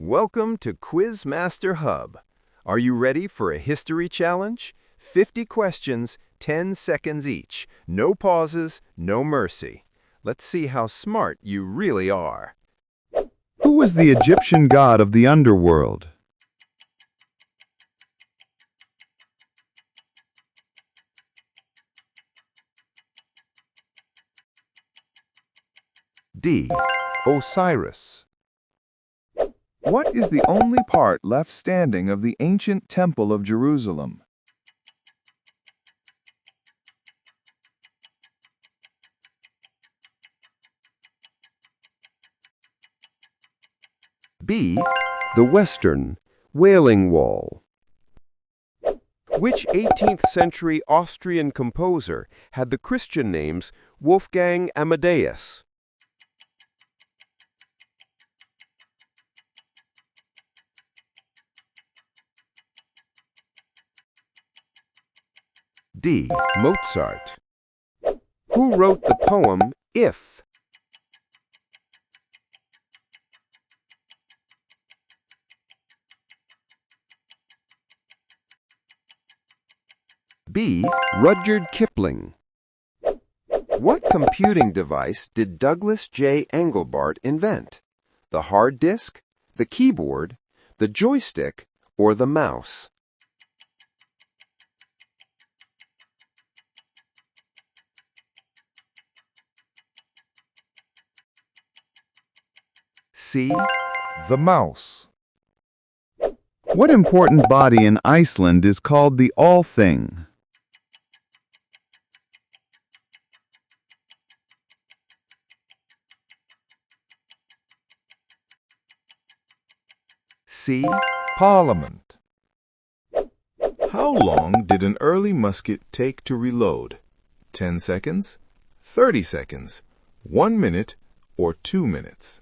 Welcome to Quizmaster Hub. Are you ready for a history challenge? 50 questions, 10 seconds each. No pauses, no mercy. Let's see how smart you really are. Who was the Egyptian god of the underworld? D. Osiris. What is the only part left standing of the ancient Temple of Jerusalem? B. The Western Wailing Wall. Which 18th century Austrian composer had the Christian names Wolfgang Amadeus? D. Mozart. Who wrote the poem If? B. Rudyard Kipling. What computing device did Douglas J. Engelbart invent? The hard disk, the keyboard, the joystick, or the mouse? C. The mouse. What important body in Iceland is called the All-Thing? C. Parliament. How long did an early musket take to reload? 10 seconds, 30 seconds, 1 minute, or 2 minutes?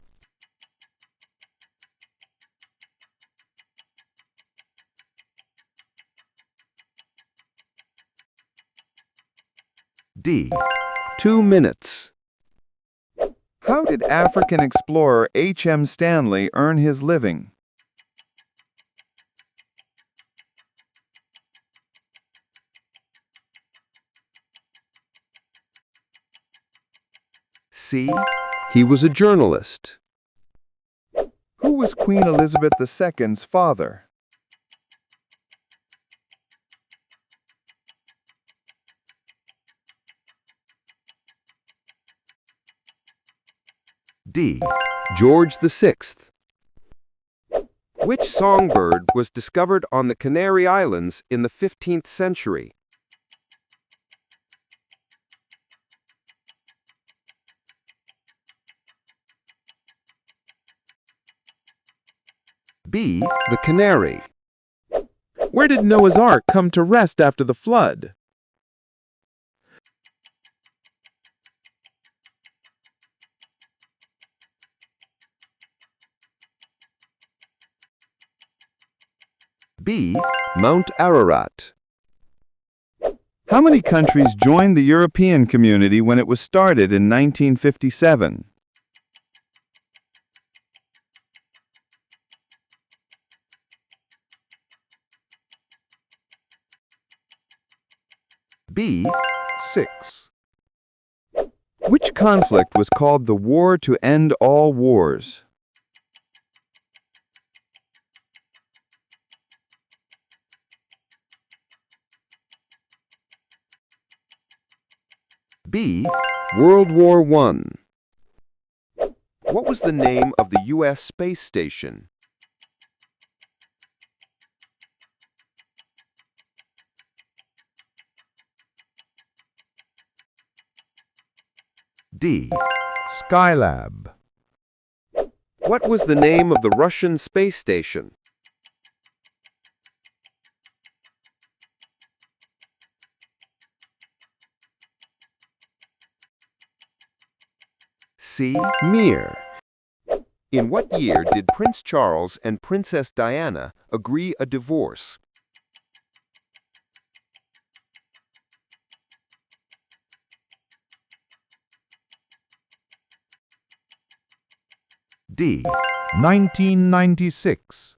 D. 2 minutes. How did African explorer H.M. Stanley earn his living? C. He was a journalist. Who was Queen Elizabeth II's father? D. George VI. Which songbird was discovered on the Canary Islands in the 15th century? B. The canary. Where did Noah's Ark come to rest after the flood? B. Mount Ararat. How many countries joined the European Community when it was started in 1957? B. 6. Which conflict was called the War to End All Wars? B. World War I. What was the name of the U.S. space station? D. Skylab. What was the name of the Russian space station? C. Mir. In what year did Prince Charles and Princess Diana agree a divorce? D. 1996.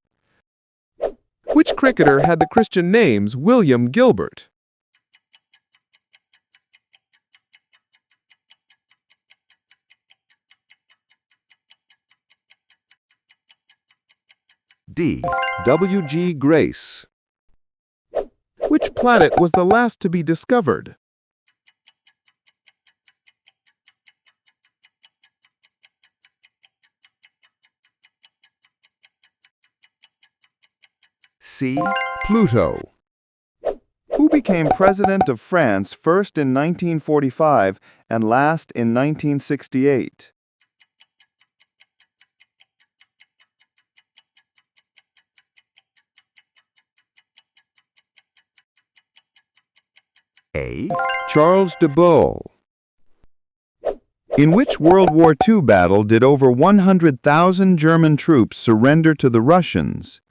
Which cricketer had the Christian names William Gilbert? D. W.G. Grace. Which planet was the last to be discovered? C. Pluto. Who became president of France first in 1945 and last in 1968? A. Charles de Gaulle. In which World War II battle did over 100,000 German troops surrender to the Russians?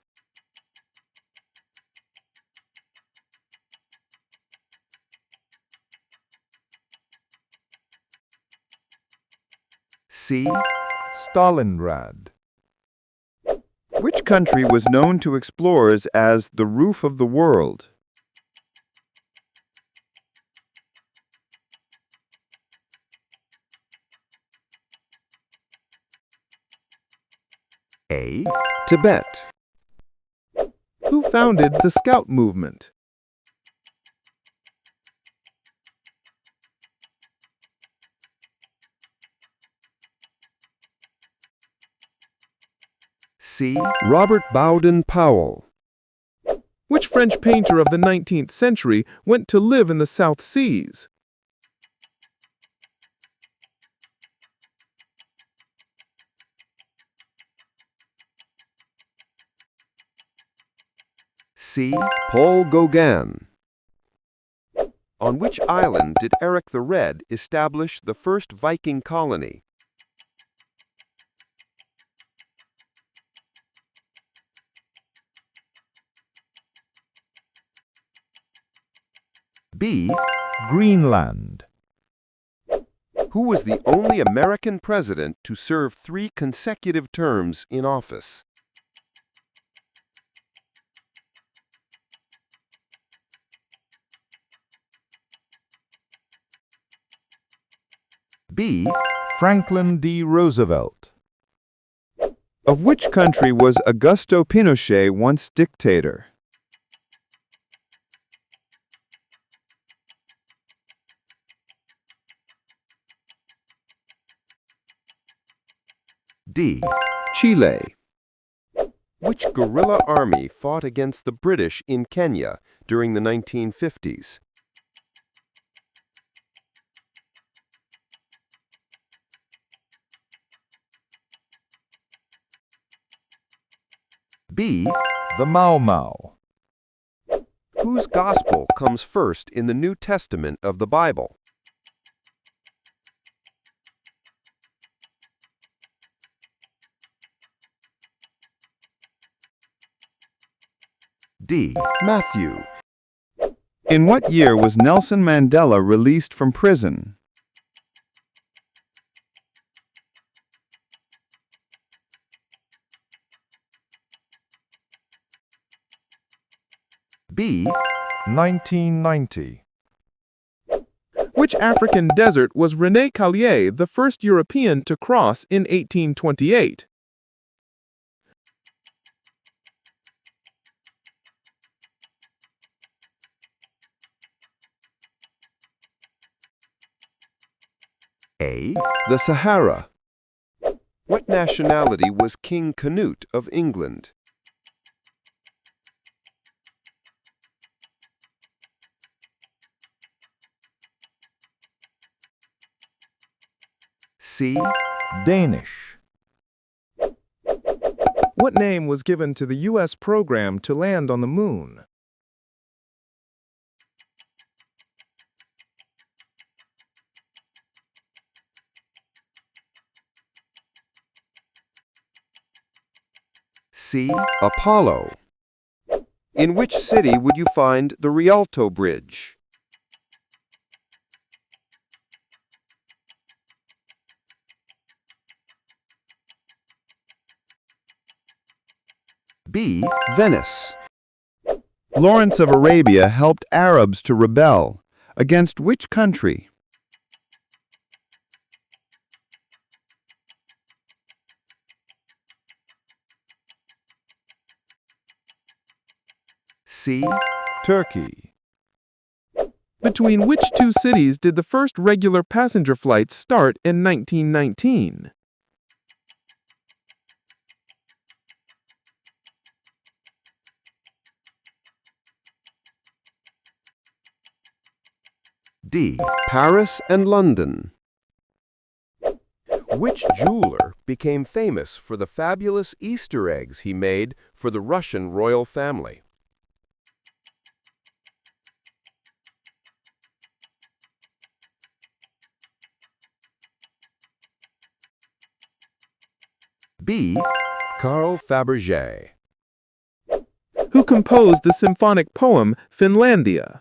C. Stalingrad. Which country was known to explorers as the roof of the world? A. Tibet. Who founded the Scout movement? C. Robert Bowden Powell. Which French painter of the 19th century went to live in the South Seas? C. Paul Gauguin. On which island did Eric the Red establish the first Viking colony? B. Greenland. Who was the only American president to serve 3 consecutive terms in office? B. Franklin D. Roosevelt. Of which country was Augusto Pinochet once dictator? D. Chile. Which guerrilla army fought against the British in Kenya during the 1950s? B. The Mau Mau. Whose gospel comes first in the New Testament of the Bible? D. Matthew. In what year was Nelson Mandela released from prison? B. 1990. Which African desert was René Callier the first European to cross in 1828? A. The Sahara. What nationality was King Canute of England? C. Danish. What name was given to the U.S. program to land on the moon? C. Apollo. In which city would you find the Rialto Bridge? B. Venice. Lawrence of Arabia helped Arabs to rebel. Against which country? C. Turkey. Between which two cities did the first regular passenger flights start in 1919? D. Paris and London. Which jeweler became famous for the fabulous Easter eggs he made for the Russian royal family? B. Carl Fabergé. Who composed the symphonic poem Finlandia?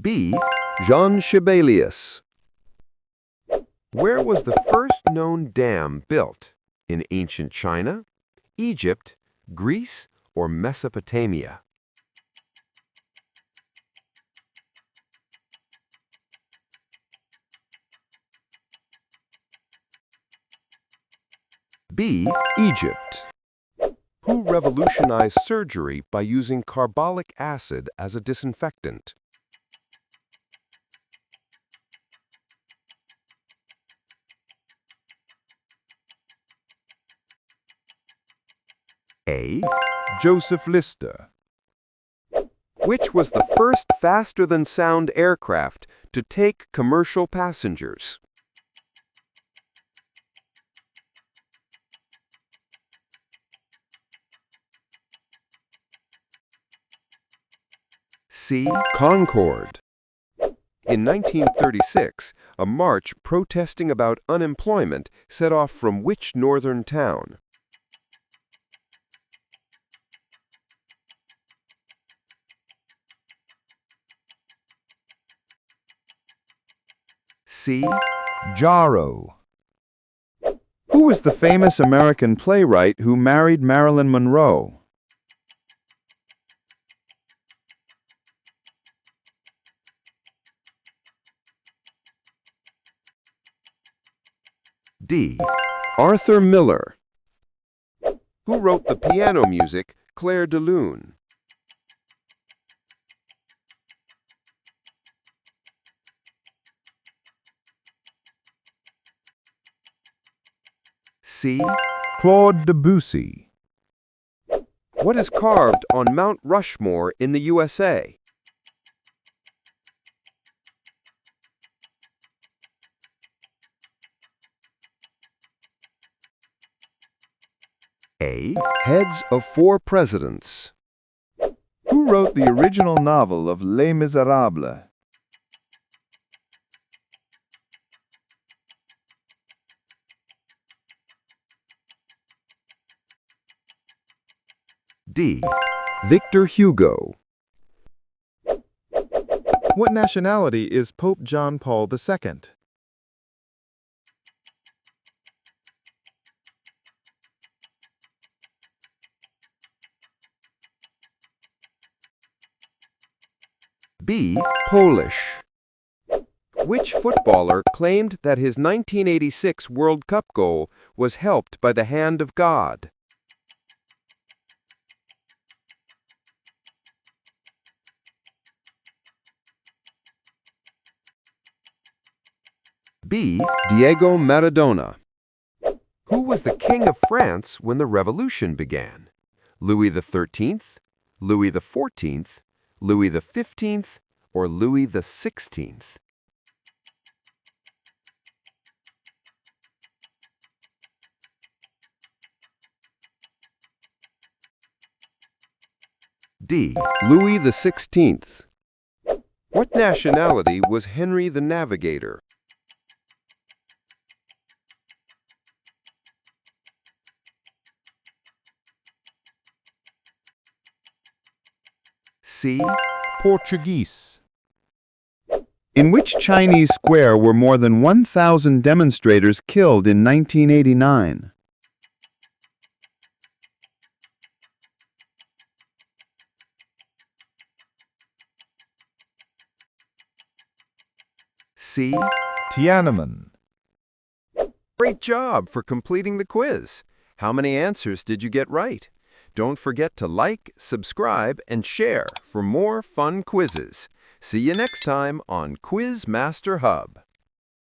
B. Jean Sibelius. Where was the first known dam built? In ancient China, Egypt, Greece, or Mesopotamia? B. Egypt. Who revolutionized surgery by using carbolic acid as a disinfectant? A. Joseph Lister. Which was the first faster-than-sound aircraft to take commercial passengers? C. Concorde. In 1936, a march protesting about unemployment set off from which northern town? C. Jaro. Who was the famous American playwright who married Marilyn Monroe? D. Arthur Miller. Who wrote the piano music Clair de Lune? C. Claude Debussy. What is carved on Mount Rushmore in the USA? A. Heads of 4 presidents. Who wrote the original novel of Les Miserables? D. Victor Hugo. What nationality is Pope John Paul II? B. Polish. Which footballer claimed that his 1986 World Cup goal was helped by the hand of God? B. Diego Maradona. Who was the King of France when the Revolution began? Louis XIII, Louis XIV, Louis XV, or Louis XVI? D. Louis XVI. What nationality was Henry the Navigator? C. Portuguese. In which Chinese square were more than 1,000 demonstrators killed in 1989? C. Tiananmen. Great job for completing the quiz. How many answers did you get right? Don't forget to like, subscribe, and share for more fun quizzes. See you next time on Quiz Master Hub.